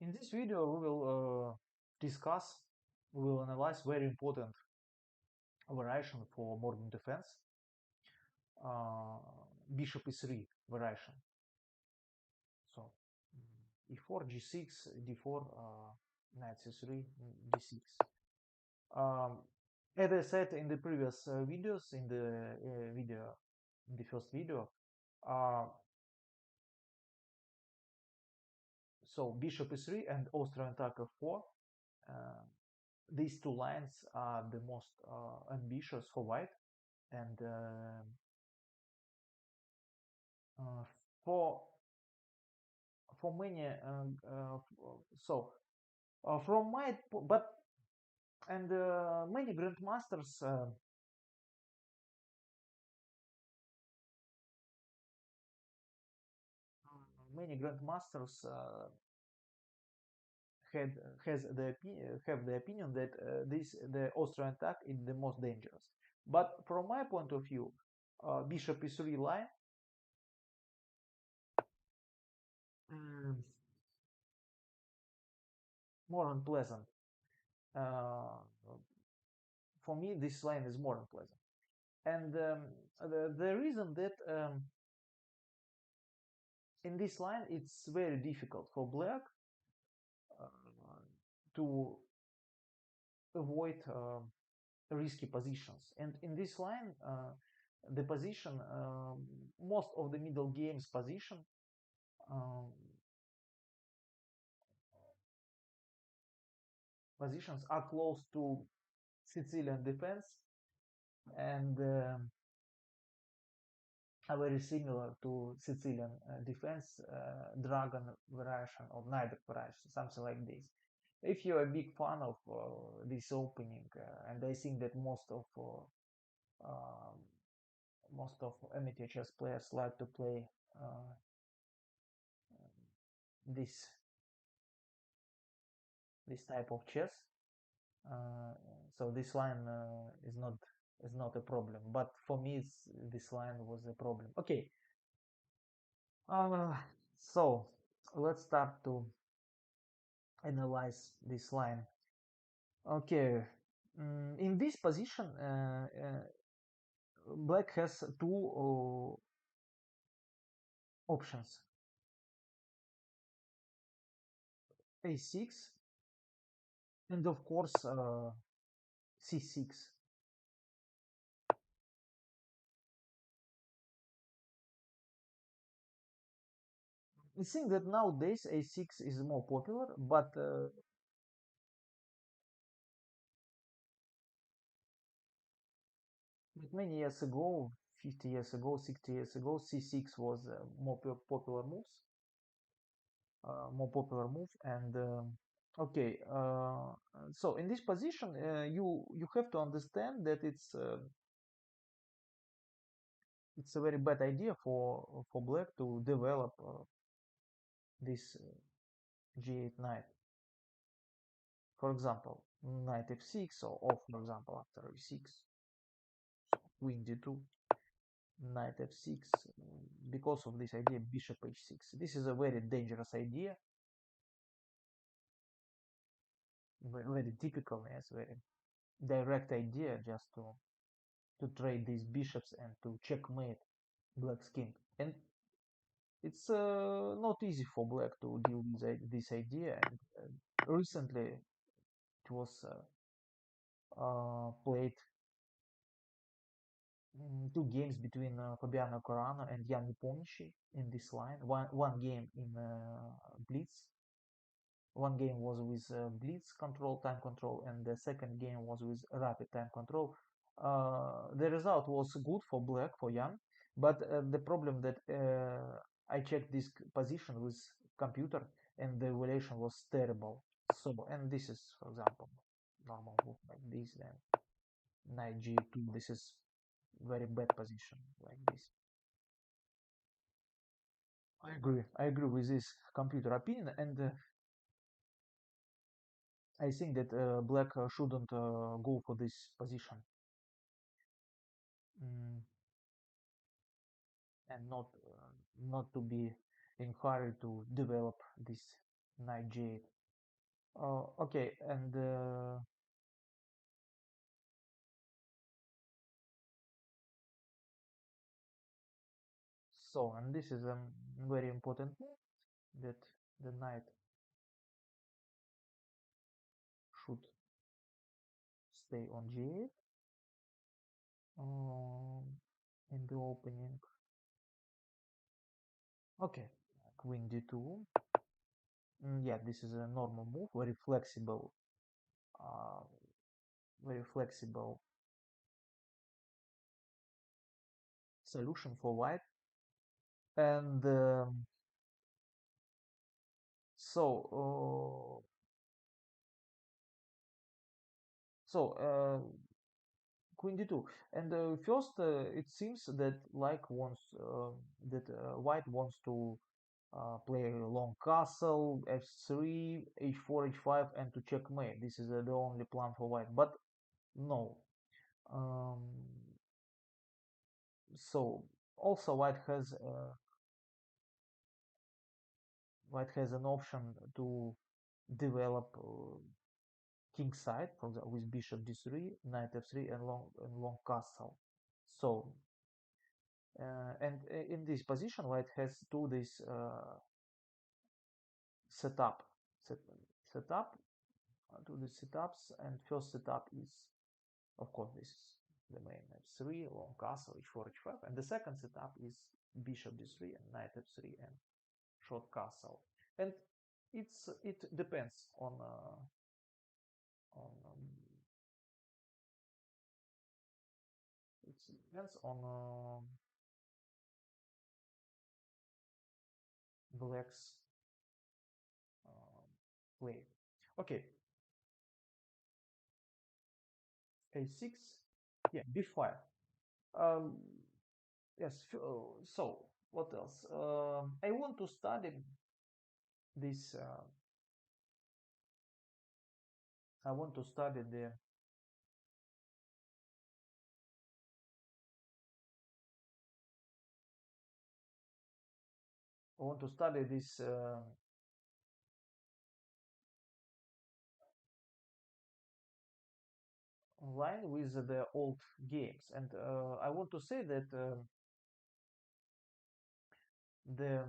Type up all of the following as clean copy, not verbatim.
In this video, we will we will analyze very important variation for modern defense, uh, bishop e3 variation. So e4, g6, d4, knight c3, d6. As I said in the previous videos, in the first video, so bishop e3 and Austrian attack f4. These two lines are the most ambitious for white, and for many from my but and many grandmasters many grandmasters have the opinion that the Austrian attack is the most dangerous. But from my point of view, bishop e3 line more unpleasant. For me, this line is more unpleasant, and the reason that in this line it's very difficult for black to avoid risky positions, and in this line the position most of the middle games position positions are close to Sicilian defense and are very similar to Sicilian defense, dragon variation or knight variation, something like this. If you're a big fan of this opening, and I think that most of amateur chess players like to play this type of chess, so this line is not a problem. But for me, this line was a problem. Okay, so let's start to analyze this line. Okay, in this position, black has two options: a6 and of course c6. I think that nowadays a6 is more popular, but many years ago, 50 years ago, 60 years ago, c6 was more popular move. And okay, so in this position, you have to understand that it's a very bad idea for black to develop this g8 knight. For example, knight f6, or for example after e6, queen d2, knight f6. Because of this idea, bishop h6. This is a very dangerous idea, very typical, yes, very direct idea, just to trade these bishops and to checkmate black's king. And it's not easy for black to deal with this idea. And recently it was played two games between Fabiano Caruana and Jan Nepomniachtchi in this line. One game in Blitz. One game was with Blitz control, time control, and the second game was with rapid time control. The result was good for black, for Jan, but the problem that I checked this position with computer and the evaluation was terrible. So, and this is, for example, normal move like this, then knight g2. This is very bad position like this. I agree with this computer opinion, and I think that black shouldn't go for this position, and not to be in hurry to develop this knight g8. Okay, and so, and this is a very important move that the knight should stay on g8 um, in the opening. Okay, queen d2. Yeah, this is a normal move, uh, very flexible solution for white. And so, so queen d2. And first, it seems that white wants to play a long castle, f3, h4, h5, and to checkmate. This is the only plan for white. But no. Um, so also white has an option to develop king side from with bishop d3, knight f3, and long castle. So and in this position, white has to this setup, set, setup to the setups, and first setup is, of course, this is the main f3, long castle, h4, h5, and the second setup is bishop d3 and knight f3 and short castle. And it depends on it depends on black's um, play. Okay, a6, yeah, b5. Um, yes. So what else? I want to study this. I want to study the. I want to study this line with the old games, and I want to say that the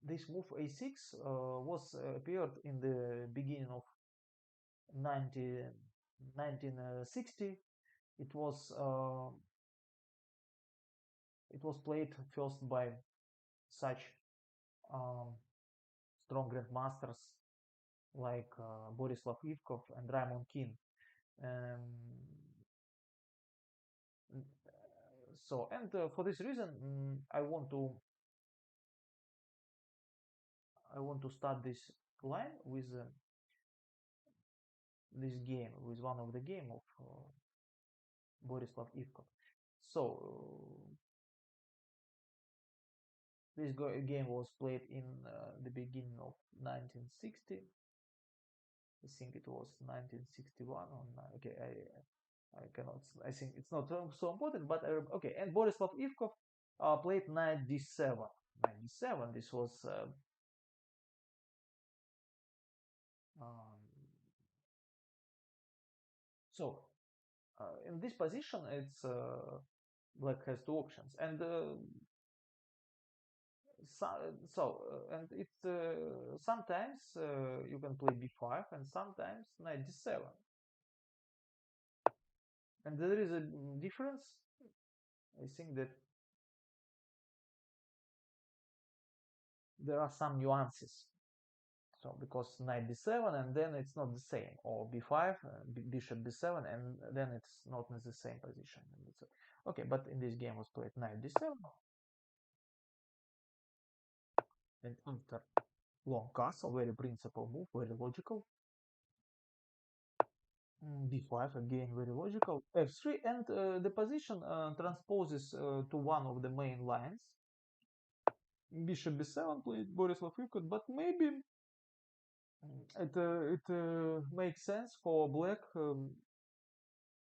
this move a6 was appeared in the beginning of 1960. It was uh, it was played first by such um, strong grandmasters like Borislav Ivkov and Raymond King. Um, so and for this reason, I want to start this line with this game, with one of the game of Borislav Ivkov. So this game was played in the beginning of 1960. I think it was 1961 or okay. I cannot. I think it's not so important. But okay. And Borislav Ivkov played knight d7. Knight d7. This was um, so in this position. It's black has two options, and so, and it sometimes you can play b5 and sometimes knight d7, and there is a difference. I think that there are some nuances. So because knight d7 and then it's not the same, or b5, bishop b7, and then it's not in the same position. Okay, but in this game was played knight d7, and after long castle, very principal move, very logical. D5 again, very logical. F3, and the position transposes to one of the main lines. Bishop b7 played Borislav Ivkov, but maybe it makes sense for black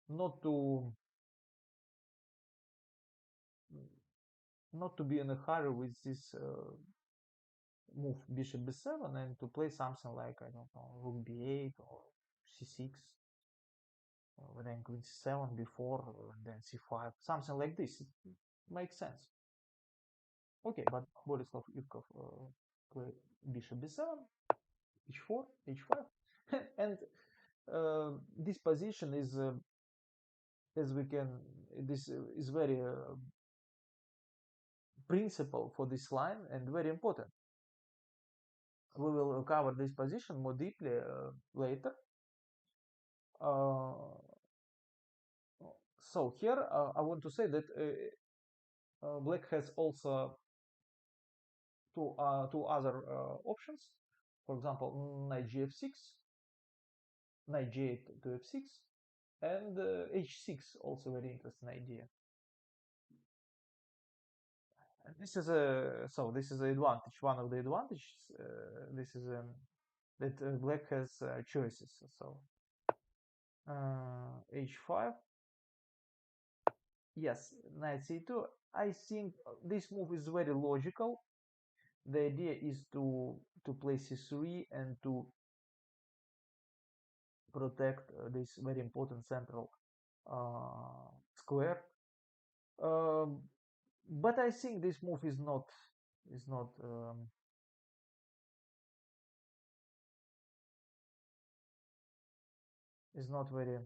not to not to be in a hurry with this move bishop b7 and to play something like, I don't know, rook b8 or c6, then queen c7 before, and then c5, something like this. It makes sense. Okay, but Borislav Ivkov played bishop b7, h4, h5, and this position is, as we can, this is very principle for this line and very important. We will cover this position more deeply later. So here I want to say that black has also two other options. For example, knight gf6, knight g8 to f6, and h6, also very interesting idea. And this is a this is the advantage. One of the advantages. This is that black has choices. So h5. Yes, knight c2. I think this move is very logical. The idea is to play c3 and to protect this very important central square. But I think this move is not is not very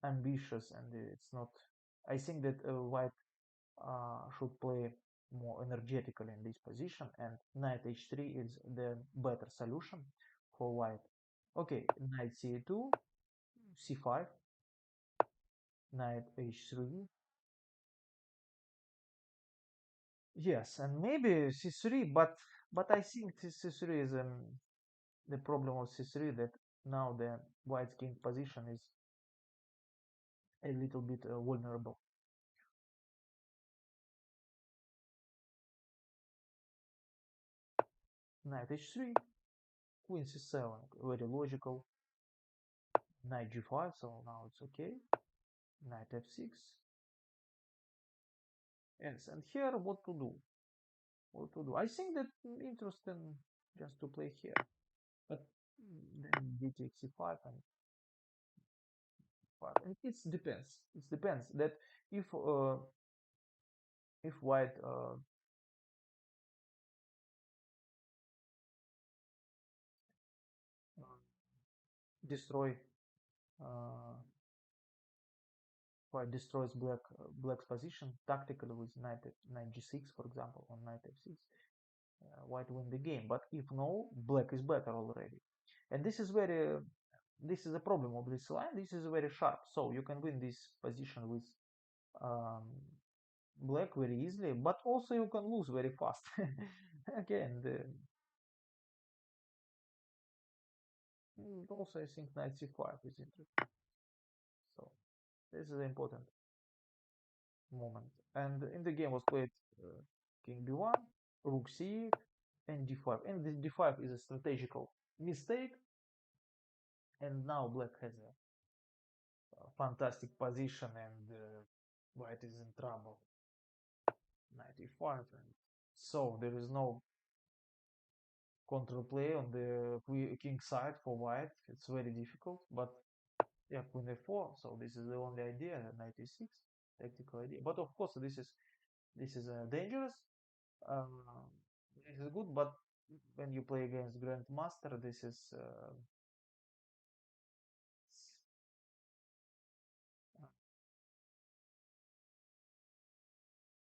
ambitious, and it's not. I think that white should play more energetically in this position, and knight h3 is the better solution for white. Okay, knight c2, c5, knight h3. Yes, and maybe c3, but I think this c3 is the problem of c3, that now the white's king position is a little bit vulnerable. Knight h3, queen c7, very logical. Knight g5, so now it's okay. Knight f6. Yes, and here what to do? What to do? I think that interesting just to play here, but then d takes c5 and 5. And it depends. It depends that if white destroy white destroys black's position tactically with knight g6, for example, on knight f6, white win the game. But if no, black is better already, and this is very this is a problem of this line. This is very sharp, so you can win this position with um, black very easily, but also you can lose very fast. Okay, and also I think knight c5 is interesting. So this is an important moment. And in the game was played king b1, rook c8, and d5. And the d5 is a strategical mistake. And now black has a fantastic position, and white is in trouble. Knight e5, and so there is no counterplay on the king side for white. It's very difficult, but yeah, queen a4. So this is the only idea, knight e6, tactical idea. But of course, this is dangerous. This is good, but when you play against grandmaster, this is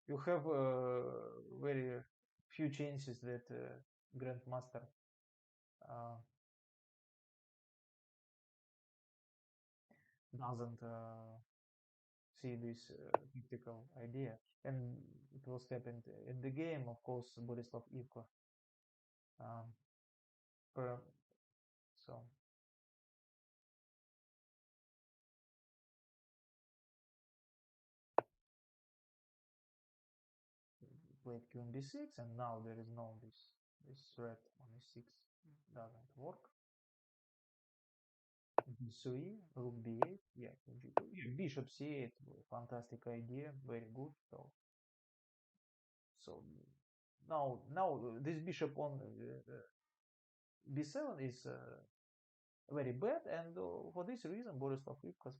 you have very few chances that grandmaster uh, doesn't see this tactical idea, and it was happened in the game. Of course, Borislav Ivko. Um, so played queen b6, and now there is no this threat on e6 doesn't work. b3, rook b8, yeah, yeah, bishop c8, fantastic idea, very good. So now this bishop on b7 is very bad, and for this reason Borislav Ivkas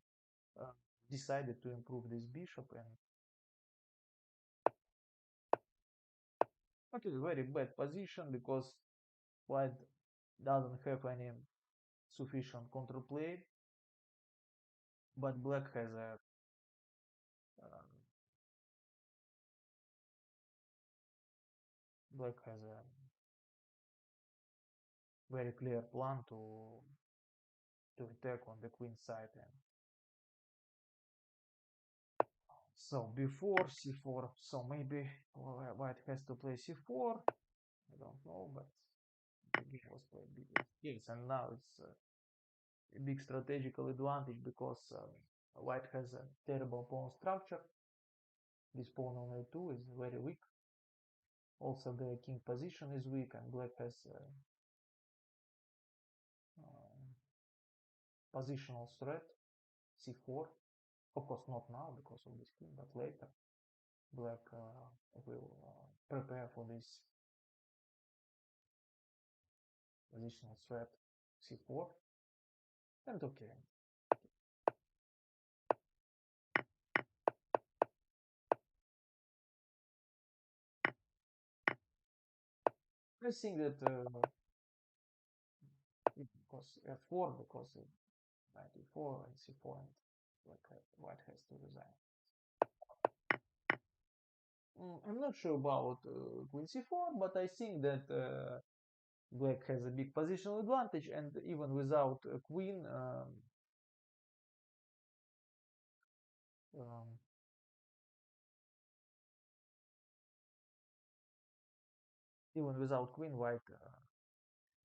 uh, decided to improve this bishop. And okay, very bad position because white doesn't have any sufficient counterplay, but black has a uh, black has a very clear plan to attack on the queen side. And so before c4, so maybe white has to play c4. I don't know, but the game was played big yes, and now it's a big strategical advantage because white has a terrible pawn structure. This pawn on a2 is very weak. Also, the king position is weak, and black has positional threat c4. Of course, not now because of this king, but later black will prepare for this positional threat c4. And okay, I think that because f4, because knight e4 and c4, and black white has to resign. I'm not sure about queen c4, but I think that black has a big positional advantage, and even without a queen, um, even without queen, white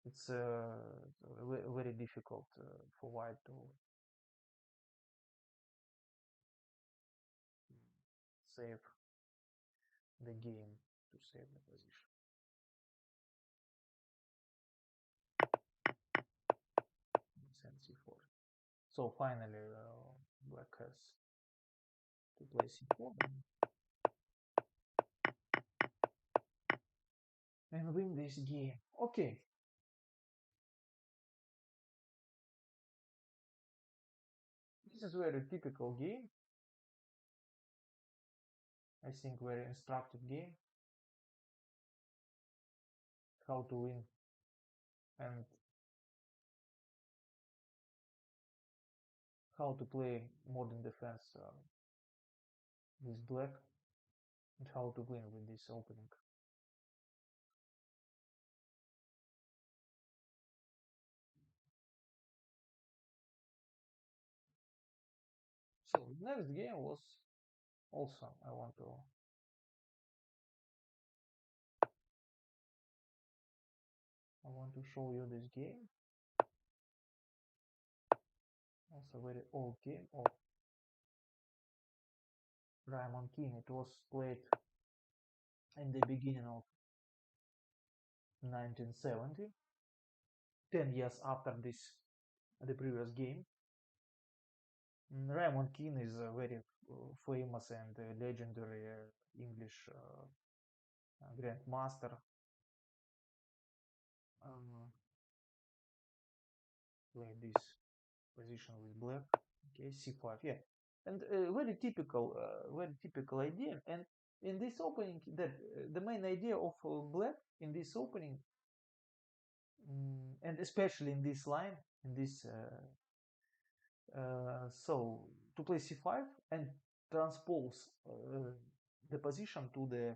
it's very difficult for white to save the game, to save the position. And c4. So finally, black has to play c4 and win this game. Okay. This is very typical game. I think very instructive game. How to win and how to play modern defense with black, and how to win with this opening. So next game was awesome. I want to show you this game. Also very old game of Raymond King. It was played in the beginning of 1970, 10 years after the previous game. Raymond King is a very famous and legendary English grandmaster. Play this position with black. Okay, c5. Yeah, and very typical idea. And in this opening, that the main idea of black in this opening, and especially in this line, in this so to play c5 and transpose the position to the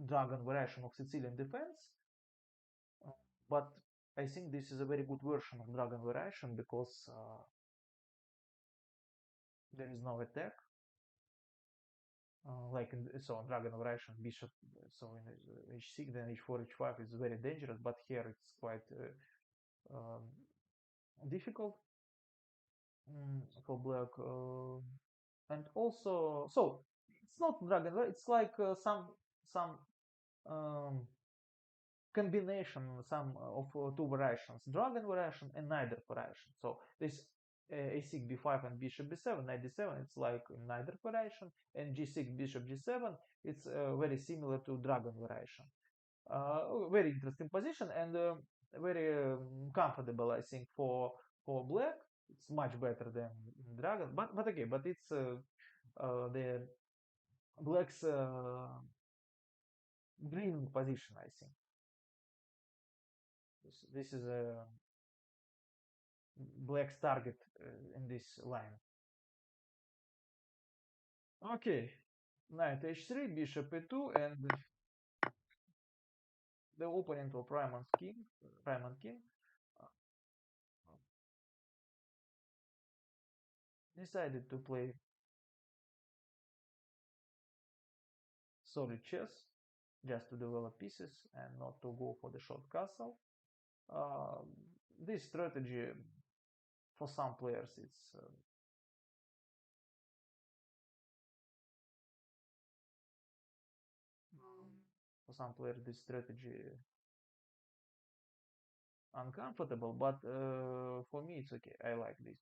dragon variation of Sicilian defense. But I think this is a very good version of dragon variation because there is no attack. Like so dragon variation bishop, so in h6 then h4 h5 is very dangerous, but here it's quite difficult for black. And also, so it's not dragon, it's like some um, combination, some of two variations, dragon variation and neither variation. So this a6 b5 and bishop b7 knight d7, it's like neither variation, and g6 bishop g7, it's very similar to dragon variation. Very interesting position, and very comfortable, I think, for black. It's much better than dragon, but okay, but it's the black's green position, I think. This is a black's target in this line. Okay, knight h3, bishop e2, and the opponent of prime and king, uh, decided to play solid chess, just to develop pieces and not to go for the short castle. Uh, this strategy, for some players, it's for some players this strategy uncomfortable, but for me it's okay. I like this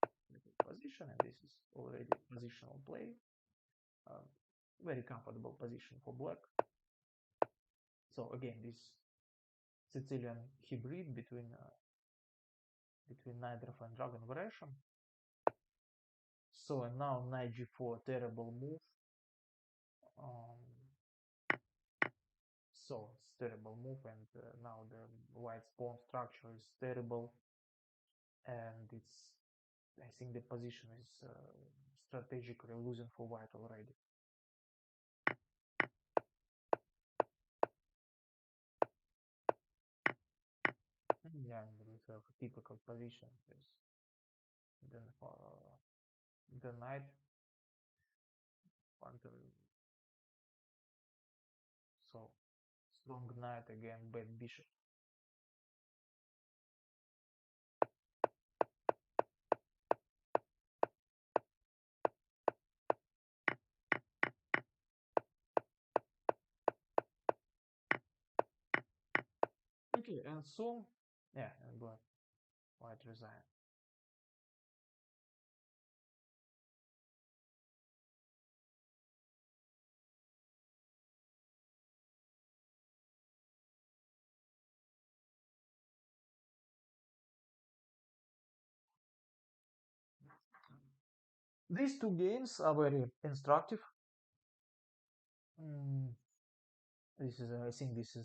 position, and this is already positional play. Uh, Very comfortable position for black. So again, this Sicilian hybrid between Nidrov and Dragon variation. So and now knight g4, terrible move. Um, so it's terrible move, and now the white's pawn structure is terrible, and it's, I think the position is strategically losing for white already. Yeah, and we have a typical position. Then the knight, so strong knight again, bad bishop. Okay, and so yeah, and black, white resign. These two games are very instructive. Mm, this is, I think, these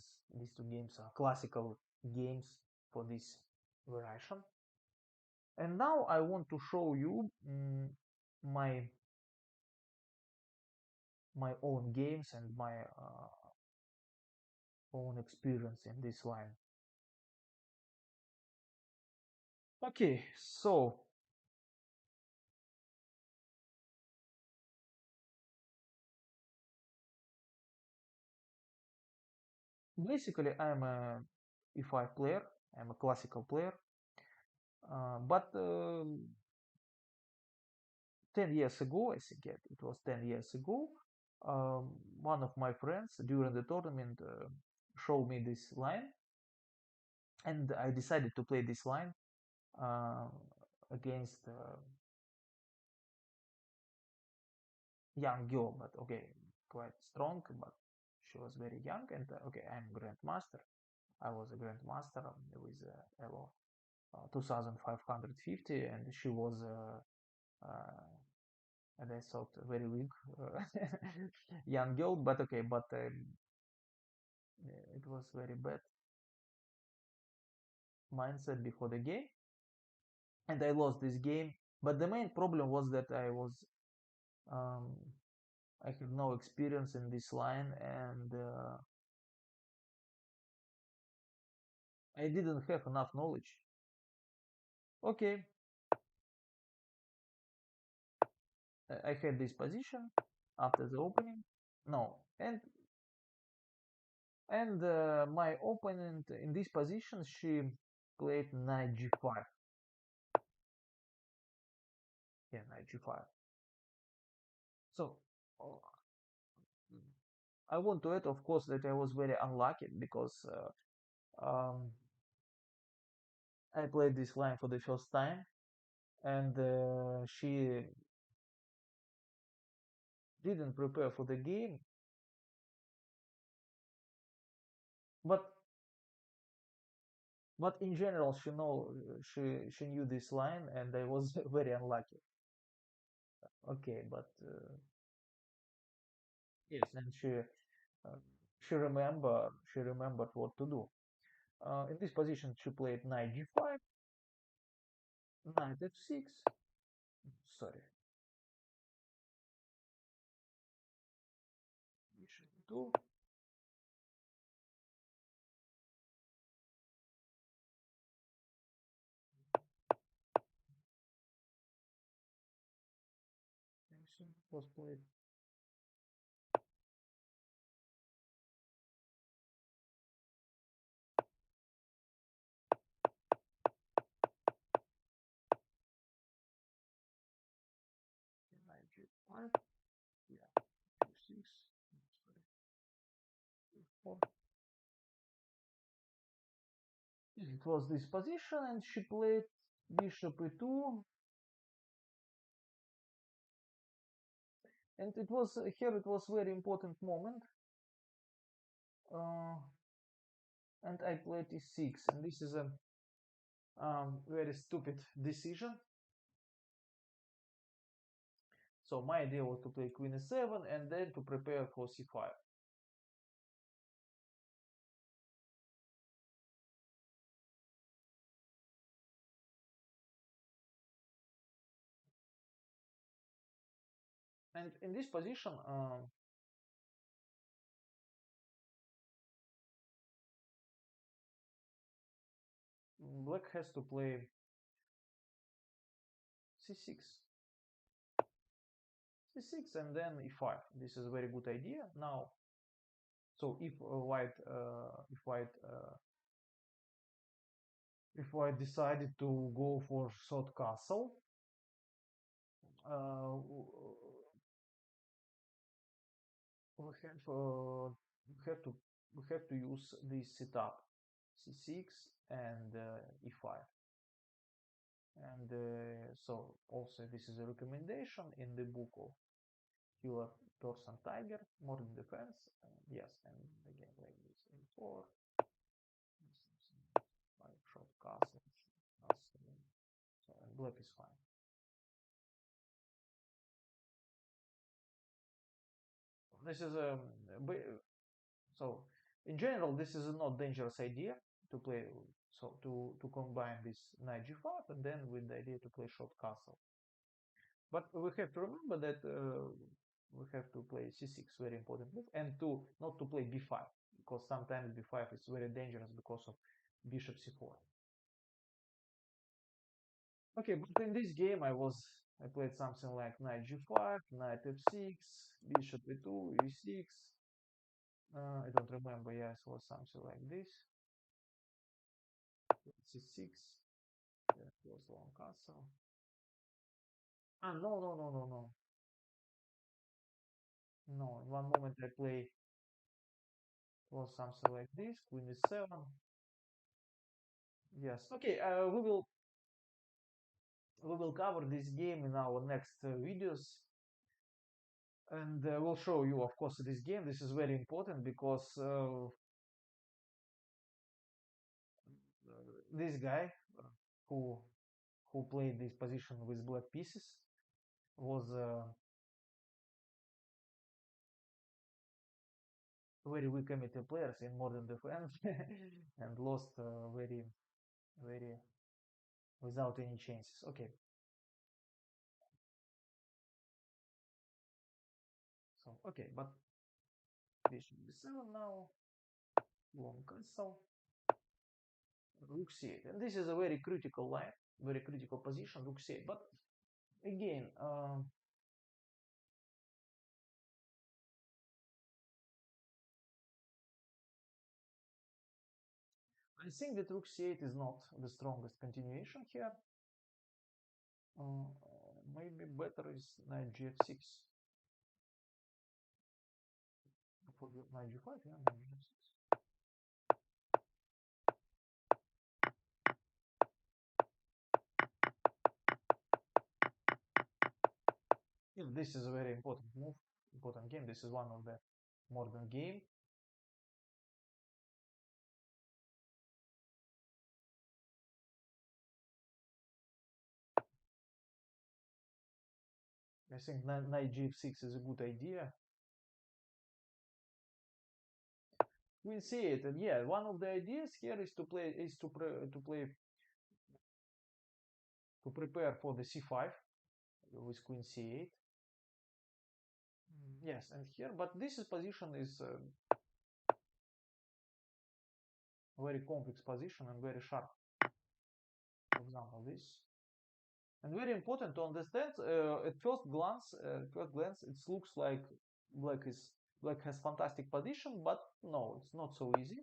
two games are classical games for this variation. And now I want to show you my my own games and my own experience in this line. Okay, so basically I'm a e5 player. I'm a classical player, but 10 years ago, I think it was 10 years ago, one of my friends during the tournament showed me this line, and I decided to play this line uh, against young girl, but okay, quite strong, but she was very young, and okay, I'm grandmaster. I was a grandmaster with Elo 2550, and she was and I thought very weak young girl, but okay, but it was very bad mindset before the game, and I lost this game. But the main problem was that um, I have no experience in this line, and I didn't have enough knowledge. Okay, I had this position after the opening. No, and my opponent in this position, she played knight g5. Yeah, knight g5. So uh, I want to add, of course, that I was very unlucky because I played this line for the first time, and she didn't prepare for the game, but in general she knew this line, and I was very unlucky. Okay, but yes, and uh, she remembered what to do. In this position, she played knight g5, knight f6. Sorry, bishop e2. Was played knight g5. Yeah, g6. Sorry, e4. It was this position, and she played bishop e2, and it was here. It was very important moment, uh, and I played e6, and this is a very stupid decision. So my idea was to play queen e7 and then to prepare for c5. And in this position, black has to play c6, c6, and then e5. This is a very good idea. Now, so if white decided to go for short castle, uh, we have we have to use this setup c6 and e5. And so also this is a recommendation in the book of Killer Person Tiger, Modern Defense. Yes, and again like this a4, like short castle, so and black is fine. This is so in general this is a not dangerous idea to play, so to combine this knight g5 and then with the idea to play short castle. But we have to remember that we have to play c6, very important move, and to not to play b5, because sometimes b5 is very dangerous because of bishop c4. Okay, but in this game I played something like knight g5, knight f6, bishop e2, e6. I don't remember. Yes, it was something like this. c6. That was long castle. Ah, no, no, no, no, no. No, in one moment I play was something like this, queen e7. Yes. Okay, we will cover this game in our next videos, and we'll show you, of course, this game. This is very important because this guy who played this position with black pieces was very weak amateur players in Modern Defense and lost very without any chances. Okay, so okay, but bishop b7 now, long castle, rook c8, and this is a very critical line, very critical position, rook c8. But again, I think that rook c8 is not the strongest continuation here. Uh, Maybe better is knight gf6. For knight g5, yeah, knight gf6. This is a very important move, important game. This is one of the modern game. I think knight g6 is a good idea. We'll see it. And yeah, one of the ideas here is to play to prepare for the c5 with queen c8. Yes, and here, but this is position is very complex position and very sharp. For example, this, and very important to understand. At first glance, it looks like black has fantastic position, but no, it's not so easy.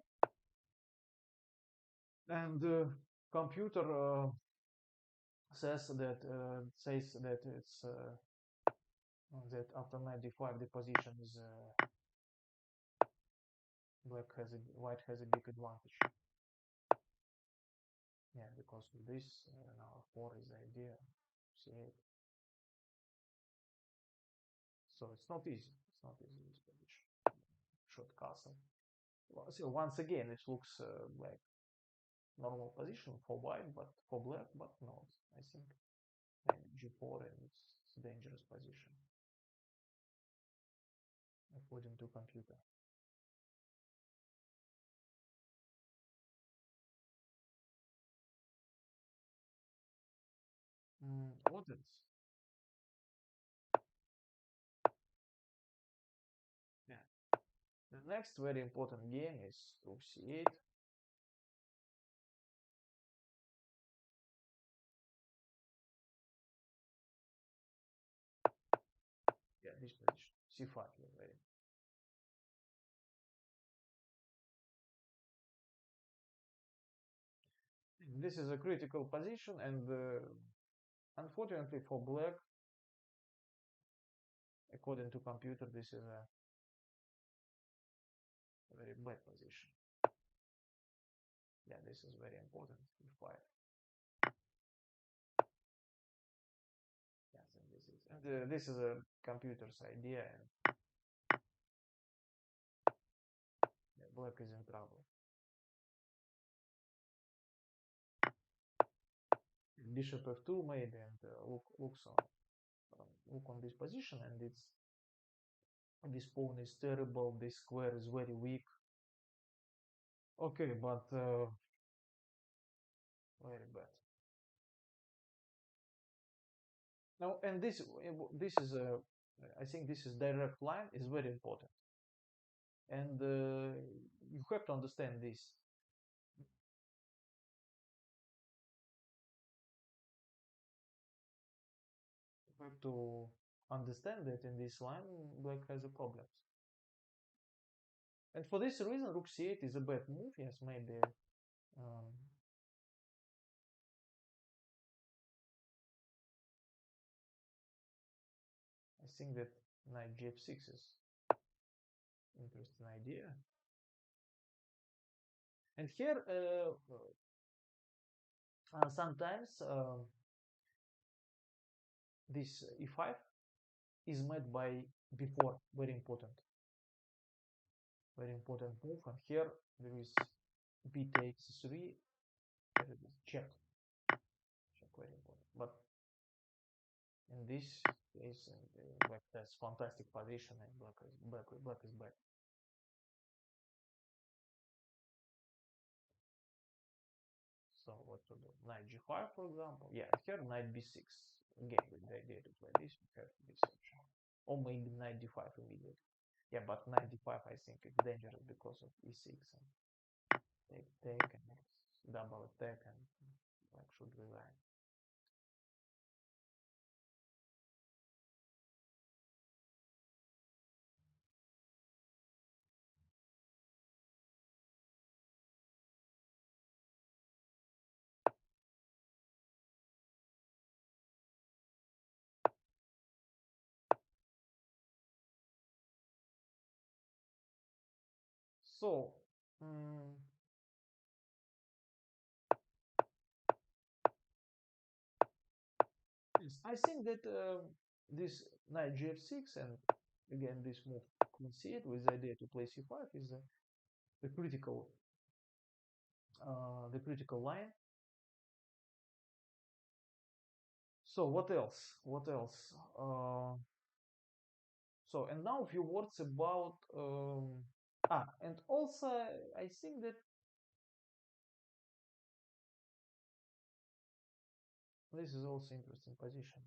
And computer says that it's that after knight d5 the position is white has a big advantage. Yeah, because with this now 4 is the idea. c8. So it's not easy. It's not easy this position. Short castle. Well, so once again, it looks like normal position for white, but for black, but no, I think maybe g4 and it's a dangerous position according to computer. What else? Yeah. The next very important game is rook c8. Yeah, this position c5. Very. This is a critical position, and unfortunately for black, according to computer, this is a very bad position. Yeah, this is very important. e5. Yes, and this is a computer's idea, and yeah, black is in trouble. Bishop f2 maybe, and look on this position, and it's this pawn is terrible. This square is very weak. Okay, but very bad. Now, and this is a, I think this is direct line is very important, and you have to understand this. You have to understand that in this line, black has a problems. And for this reason, rook c8 is a bad move. Yes, maybe. Um, I think that knight gf6 is interesting idea. And here, sometimes this e5 is made by before, very important move. And here there is b takes 3, there is check, very important. But in this case, black has fantastic position, and black is bad. So what to do? Knight g5, for example. Yeah, here knight b6. Again, with the idea to play this, you have this option. Or maybe knight d5 immediately. Yeah, but knight d5 I think it's dangerous because of e6 and take and double attack, and black should resign. So, I think that this knight gf6, and again this move queen c8 with the idea to play c5 is the critical line. So what else? What else? So and now a few words about and also I think that this is also interesting position.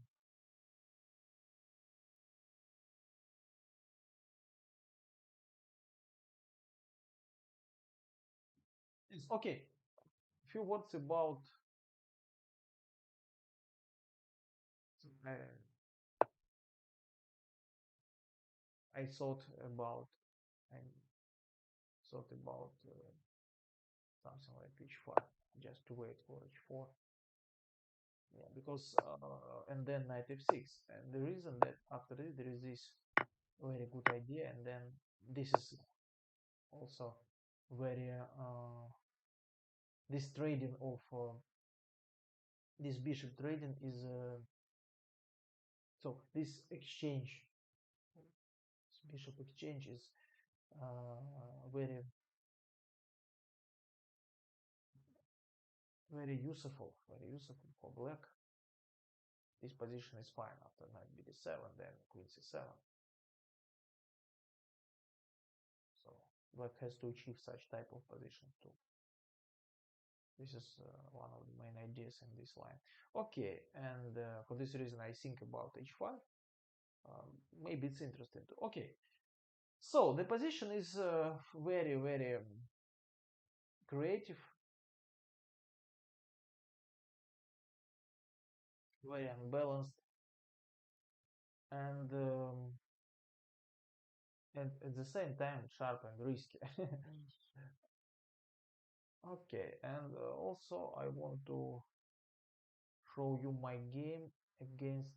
It's okay. A few words about uh, I thought about I thought about something like h5 just to wait for h4. Yeah, because and then knight f6, and the reason that after this there is this very good idea, and then this is also very this trading of this bishop trading is so this exchange, this bishop exchange is very very useful for black. This position is fine after knight bd7, then queen c7. So black has to achieve such type of position too. This is one of the main ideas in this line. Okay, and for this reason I think about h5. Maybe it's interesting too. Okay, so the position is very creative, very unbalanced, and at the same time sharp and risky. Okay, and also I want to show you my game against